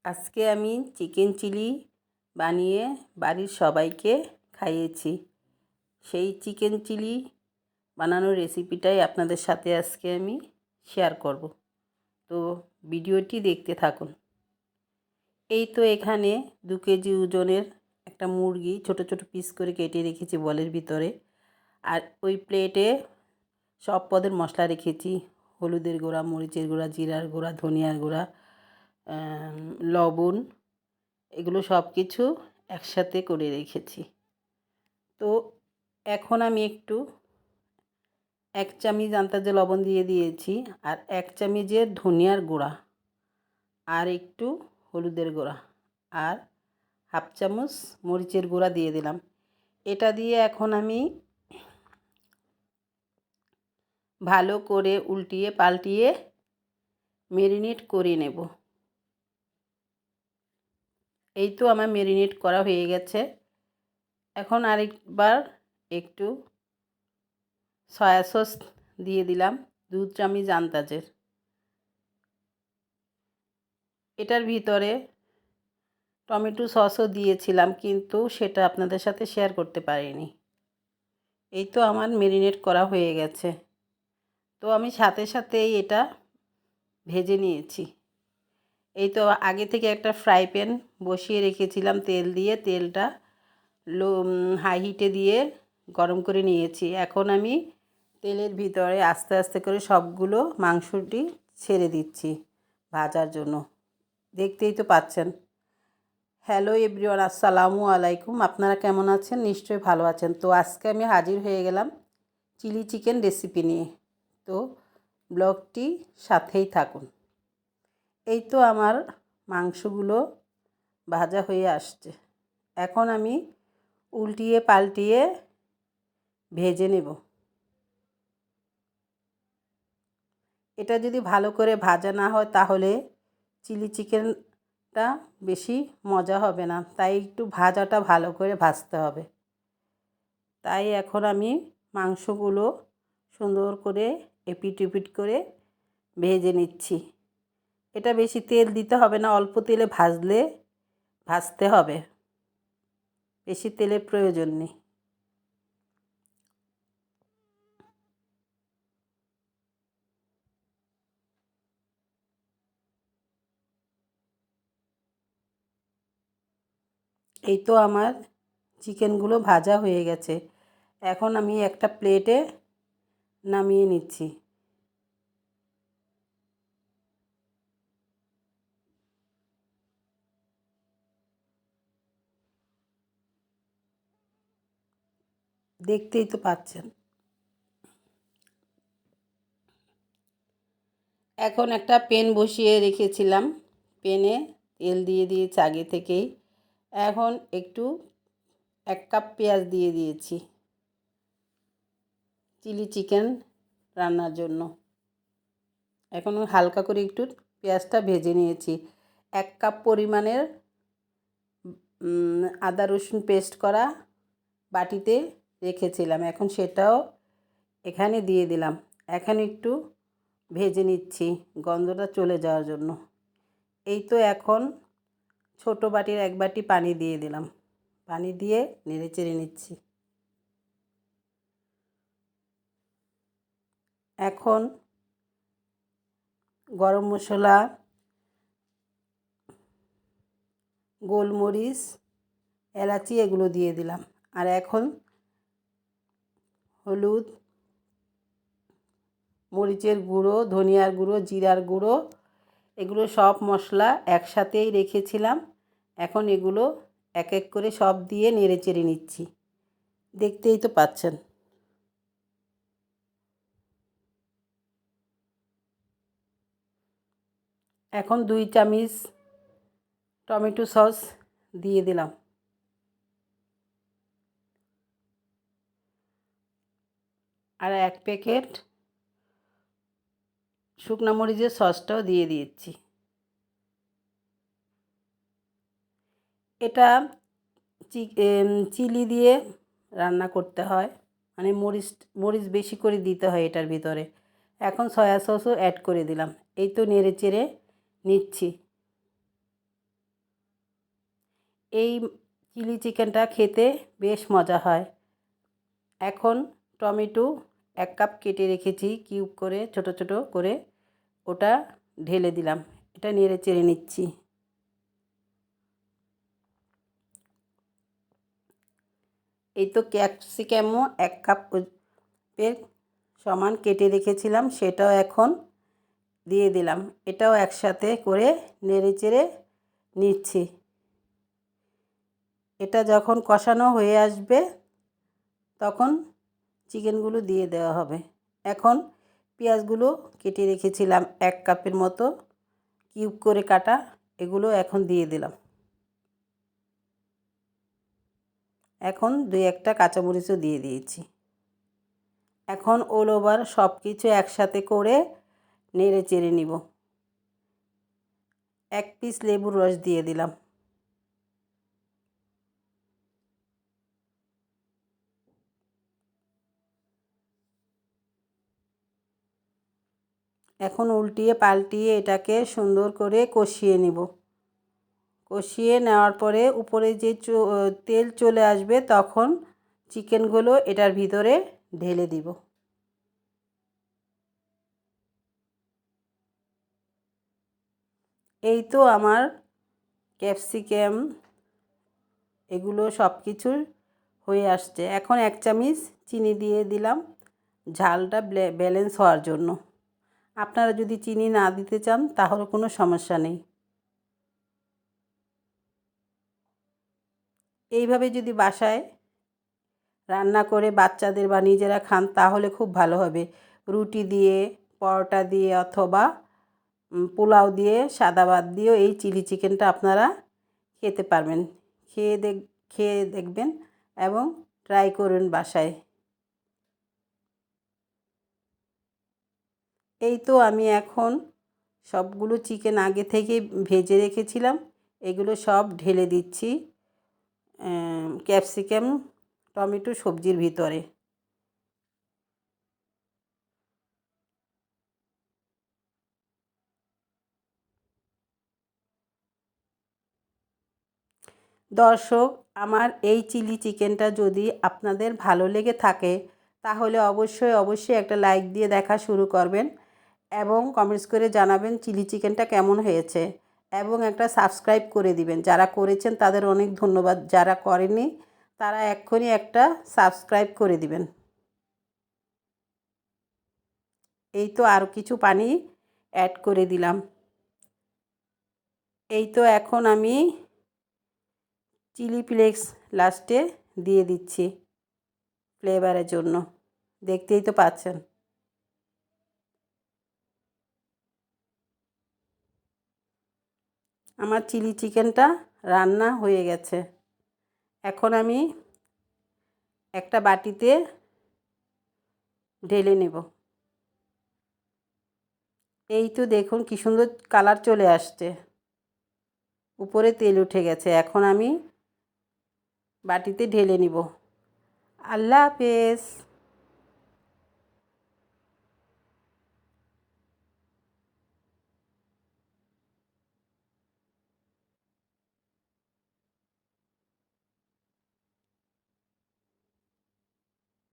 আজকে আমি chicken chilli বানিয়ে বাড়ির সবাইকে খাইয়েছি। সেই চিকেন চিলি বানানোর রেসিপিটাই আপনাদের সাথে আজকে আমি শেয়ার করব। তো ভিডিওটি দেখতে থাকুন। এই তো এখানে 2 কেজি ওজনের একটা মুরগি ছোট ছোট পিস করে কেটে রেখেছি বলের ভিতরে। আর ওই প্লেটে সব পদের মশলা রেখেছি। হলুদের গুঁড়া, মরিচের গুঁড়া, জিরার গুঁড়া, ধনিয়ার গুঁড়া, লবণ, এগুলো সব কিছু একসাথে করে রেখেছি। তো এখন আমি একটু 1 চামচ আন্দাজে লবণ দিয়ে দিয়েছি, আর 1 চামচের ধনিয়ার গুঁড়া, আর একটু হলুদের গুঁড়া, আর হাফ চামচ মরিচের গুঁড়া দিয়ে দিলাম। এটা দিয়ে এখন আমি ভালো করে উল্টিয়ে পাল্টিয়ে ম্যারিনেট করে নেব। এই তো আমার ম্যারিনেট করা হয়ে গেছে। এখন আরেকবার একটু সয়া সস দিয়ে দিলাম 2 চামচ আন্দাজের। এটার ভিতরে টমেটো সসও দিয়েছিলাম, কিন্তু সেটা আপনাদের সাথে শেয়ার করতে পারিনি। এই তো আমার ম্যারিনেট করা হয়ে গেছে। তো আমি সাথে সাথেই এটা ভেজে নিয়েছি। এই তো আগে থেকে একটা ফ্রাই প্যান বসিয়ে রেখেছিলাম তেল দিয়ে, তেলটা হাই হিটে দিয়ে গরম করে নিয়েছি। এখন আমি তেলের ভিতরে আস্তে আস্তে করে সবগুলো মাংসটি ছেড়ে দিচ্ছি ভাজার জন্য। দেখতেই তো পাচ্ছেন। হ্যালো এভরিওয়ান, আসসালামু আলাইকুম। আপনারা কেমন আছেন? নিশ্চয়ই ভালো আছেন। তো আজকে আমি হাজির হয়ে গেলাম চিলি চিকেন রেসিপি নিয়ে। তো ব্লগটি সাথেই থাকুন। এই তো আমার মাংসগুলো ভাজা হয়ে আসছে। এখন আমি উল্টিয়ে পাল্টিয়ে ভেজে নেব। এটা যদি ভালো করে ভাজা না হয় তাহলে চিলি চিকেনটা বেশি মজা হবে না, তাই একটু ভাজাটা ভালো করে ভাজতে হবে। তাই এখন আমি মাংসগুলো সুন্দর করে এপিট ওপিট করে ভেজে নিচ্ছি। এটা বেশি তেল দিতে হবে না, অল্প তেলে ভাজতে হবে, বেশি তেলের প্রয়োজন নেই। এই তো আমার চিকেনগুলো ভাজা হয়ে গেছে। এখন আমি একটা প্লেটে নামিয়ে নিচ্ছি। দেখতেই তো পাচ্ছেন। এখন একটা প্যান বসিয়ে রেখেছিলাম, প্যানে তেল দিয়ে দিয়েছি আগে থেকেই। এখন একটু 1 কাপ পেঁয়াজ দিয়ে দিয়েছি চিলি চিকেন রান্নার জন্য। এখন হালকা করে একটু পেঁয়াজটা ভেজে নিয়েছি। 1 কাপ পরিমাণের আদা রসুন পেস্ট করা বাটিতে রেখেছিলাম, এখন সেটাও এখানে দিয়ে দিলাম। এখন একটু ভেজে নিচ্ছি গন্ধটা চলে যাওয়ার জন্য। এই তো এখন ছোট বাটির 1 বাটি পানি দিয়ে দিলাম। পানি দিয়ে নেড়ে চেড়ে নিচ্ছি। এখন গরম মশলা, গোলমরিচ, এলাচি এগুলো দিয়ে দিলাম। আর এখন হলুদ, মরিচের গুঁড়ো, ধনিয়ার গুঁড়ো, জিরার গুঁড়ো, এগুলো সব মশলা একসাথেই রেখেছিলাম। এখন এগুলো এক এক করে সব দিয়ে নেড়ে চেড়ে নিচ্ছি। দেখতেই তো পাচ্ছেন। এখন 2 চামচ টমেটো সস দিয়ে দিলাম। আর 1 প্যাকেট শুকনো মরিচের সসটাও দিয়ে দিচ্ছি। এটা চিলি দিয়ে রান্না করতে হয়, মানে মরিচ বেশি করে দিতে হয় এটার ভিতরে। এখন সয়া সসও অ্যাড করে দিলাম। এই তো নেড়ে চেড়ে নিচ্ছি। এই চিলি চিকেনটা খেতে বেশ মজা হয়। এখন টমেটো 1 কাপ কেটে রেখেছি কিউব করে, ছোট ছোট করে, ওটা ঢেলে দিলাম। এটা নেড়ে চেড়ে নিচ্ছি। এই তো ক্যাপসিকামও 1 কাপ এর সমান কেটে রেখেছিলাম, সেটাও এখন দিয়ে দিলাম। এটাও একসাথে করে নেড়ে চেড়ে নিচ্ছি। এটা যখন কষানো হয়ে আসবে তখন চিকেনগুলো দিয়ে দেওয়া হবে। এখন পেঁয়াজগুলো কেটে রেখেছিলাম 1 কাপের মতো কিউব করে কাটা, এগুলো এখন দিয়ে দিলাম। এখন 2-1টা কাঁচামরিচও দিয়ে দিয়েছি। এখন অল ওভার সব কিছু একসাথে করে নেড়ে চেড়ে নিব। 1 পিস লেবুর রস দিয়ে দিলাম। এখন উল্টিয়ে পাল্টিয়ে এটাকে সুন্দর করে কষিয়ে নিব। কষিয়ে নেওয়ার পরে উপরে যে তেল চলে আসবে তখন চিকেনগুলো এটার ভিতরে ঢেলে দিব। এই তো আমার ক্যাপসিকাম এগুলো সব কিছুর হয়ে আসছে। এখন 1 চামচ চিনি দিয়ে দিলাম ঝালটা ব্যালেন্স হওয়ার জন্য। আপনারা যদি চিনি না দিতে চান তাহলে কোনো সমস্যা নেই। এইভাবে যদি বাসায় রান্না করে বাচ্চাদের বা নিজেরা খান তাহলে খুব ভালো হবে। রুটি দিয়ে, পরোটা দিয়ে অথবা পোলাও দিয়ে, সাদা ভাত দিয়েও এই চিলি চিকেনটা আপনারা খেতে পারবেন। খেয়ে দেখবেন এবং ট্রাই করুন বাসায়। এই তো আমি এখন সবগুলো চিকেন আগে থেকে ভেজে রেখেছিলাম, এগুলো সব ঢেলে দিচ্ছি ক্যাপসিকাম টমেটো সবজির ভিতরে। দর্শক, আমার এই চিলি চিকেনটা যদি আপনাদের ভালো লেগে থাকে তাহলে অবশ্যই একটা লাইক দিয়ে দেখা শুরু করবেন এবং কমেন্টস করে জানাবেন চিলি চিকেনটা কেমন হয়েছে এবং একটা সাবস্ক্রাইব করে দিবেন। যারা করেছেন তাদের অনেক ধন্যবাদ, যারা করেনি তারা এক্ষুনি একটা সাবস্ক্রাইব করে দিবেন। এই তো আরও কিছু পানি অ্যাড করে দিলাম। এই তো এখন আমি চিলি ফ্লেক্স লাস্টে দিয়ে দিচ্ছি ফ্লেভারের জন্য। দেখতেই তো পাচ্ছেন। আমার চিলি চিকেনটা রান্না হয়ে গেছে। এখন আমি একটা বাটিতে ঢেলে নেব। এই তো দেখুন কি সুন্দর কালার চলে আসছে, উপরে তেল উঠে গেছে। এখন আমি বাটিতে ঢেলে নিব। আল্লাহ হাফেজ।